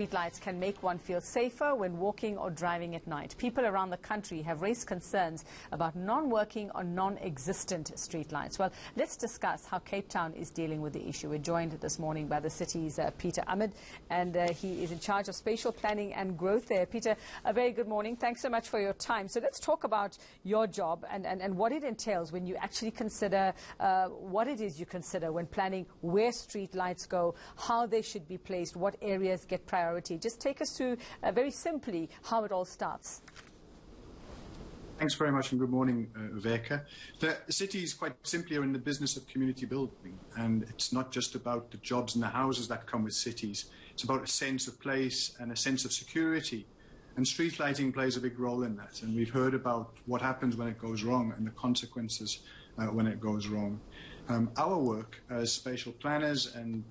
Streetlights can make one feel safer when walking or driving at night. People around the country have raised concerns about non-working or non-existent streetlights. Well, let's discuss how Cape Town is dealing with the issue. We're joined this morning by the city's Peter Ahmad, and he is in charge of spatial planning and growth there. Peter, a very good morning. Thanks so much for your time. So let's talk about your job and what it entails when you actually consider what it is you consider when planning where streetlights go, how they should be placed, what areas get priority. Just take us through very simply how it all starts. Thanks very much and good morning, Veka. The cities quite simply are in the business of community building, and it's not just about the jobs and the houses that come with cities. It's about a sense of place and a sense of security, and street lighting plays a big role in that. And we've heard about what happens when it goes wrong and the consequences when it goes wrong. Our work as spatial planners and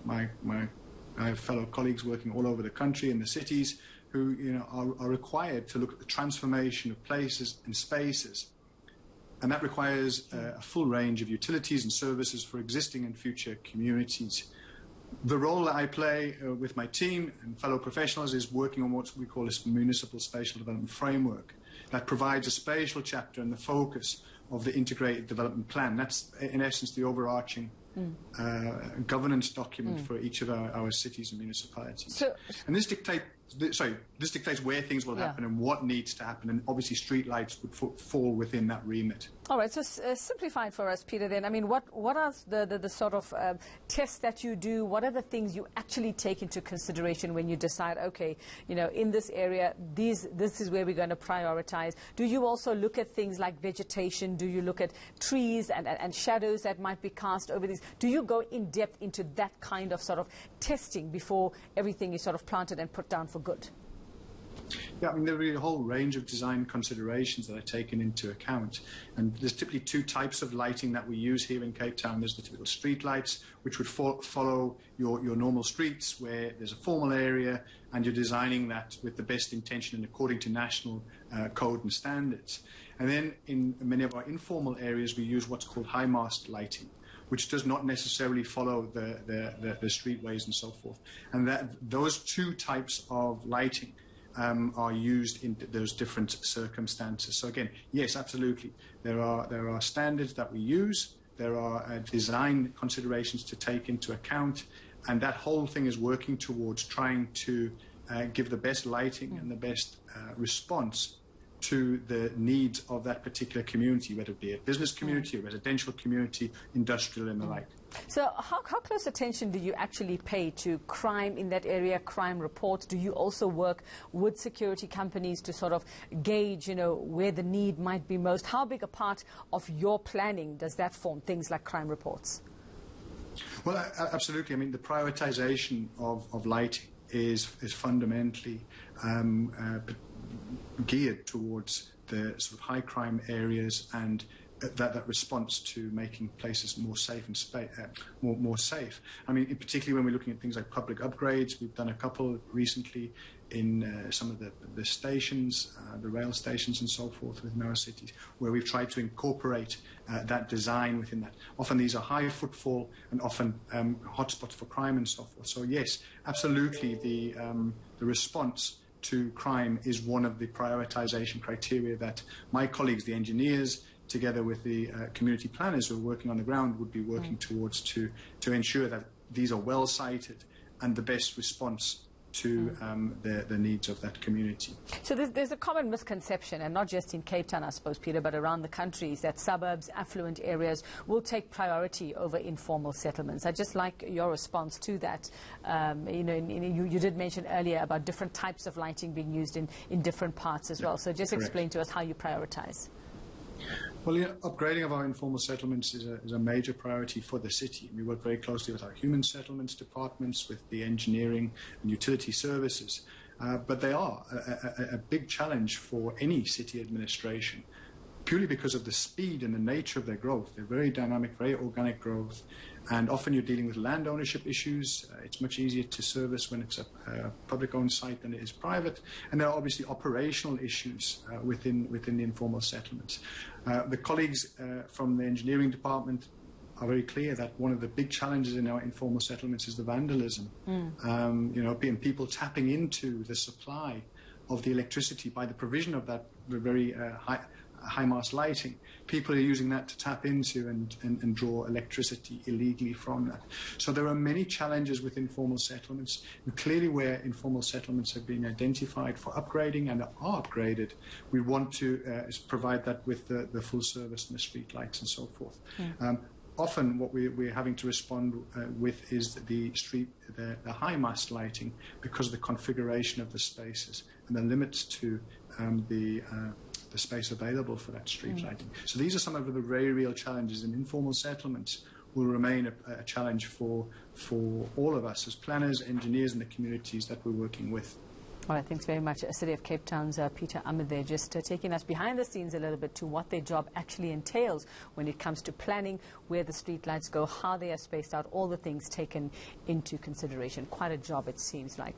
my fellow colleagues working all over the country in the cities who are required to look at the transformation of places and spaces. And that requires a full range of utilities and services for existing and future communities. The role that I play with my team and fellow professionals is working on what we call a municipal spatial development framework that provides a spatial chapter and the focus of the integrated development plan. That's in essence the overarching governance document for each of our cities and municipalities. And this dictates where things will happen and what needs to happen, and obviously streetlights would fall within that remit. All right, so simplify it for us, Peter, then. I mean, what are the sort of tests that you do? What are the things you actually take into consideration when you decide, okay, in this area, this is where we're going to prioritize? Do you also look at things like vegetation? Do you look at trees and shadows that might be cast over these? Do you go in depth into that kind of sort of testing before everything is sort of planted and put down for good? Yeah, I mean, there are a whole range of design considerations that are taken into account. And there's typically two types of lighting that we use here in Cape Town. There's the typical street lights, which would follow your normal streets, where there's a formal area, and you're designing that with the best intention and according to national code and standards. And then in many of our informal areas, we use what's called high mast lighting, which does not necessarily follow the streetways and so forth. And those two types of lighting are used in those different circumstances. So again, yes, absolutely. There are standards that we use. There are design considerations to take into account, and that whole thing is working towards trying to give the best lighting and the best response to the needs of that particular community, whether it be a business community, a residential community, industrial and the like. So how close attention do you actually pay to crime in that area, crime reports? Do you also work with security companies to sort of gauge, where the need might be most? How big a part of your planning does that form, things like crime reports? Well, absolutely. I mean, the prioritization of lighting is fundamentally geared towards the sort of high crime areas and that response to making places more safe and more safe. I mean, particularly when we're looking at things like public upgrades, we've done a couple recently in some of the stations, the rail stations and so forth within our cities, where we've tried to incorporate that design within that. Often these are high footfall and often hotspots for crime and so forth. So yes, absolutely, the response to crime is one of the prioritization criteria that my colleagues, the engineers, together with the community planners who are working on the ground, would be working towards to ensure that these are well sited and the best response to the needs of that community. So there's a common misconception, and not just in Cape Town, I suppose, Peter, but around the country, is that suburbs, affluent areas will take priority over informal settlements. I'd just like your response to that. You did mention earlier about different types of lighting being used in different parts as well. So just explain to us how you prioritize. Well, upgrading of our informal settlements is a major priority for the city. We work very closely with our human settlements departments, with the engineering and utility services. But they are a big challenge for any city administration, purely because of the speed and the nature of their growth. They're very dynamic, very organic growth, and often you're dealing with land ownership issues. It's much easier to service when it's a public-owned site than it is private, and there are obviously operational issues within the informal settlements. The colleagues from the engineering department are very clear that one of the big challenges in our informal settlements is the vandalism. And people tapping into the supply of the electricity by the provision of that very high mast lighting. People are using that to tap into and draw electricity illegally from that. So there are many challenges with informal settlements, and clearly where informal settlements have been identified for upgrading and are upgraded, we want to provide that with the full service and the street lights and so forth. Often what we're having to respond with is the high mast lighting, because of the configuration of the spaces and the limits to the space available for that street lighting. So these are some of the very real challenges, and informal settlements will remain a challenge for all of us as planners, engineers, and the communities that we're working with. All right, thanks very much. City of Cape Town's Peter Ahmad there, just taking us behind the scenes a little bit to what their job actually entails when it comes to planning, where the street lights go, how they are spaced out, all the things taken into consideration. Quite a job, it seems like.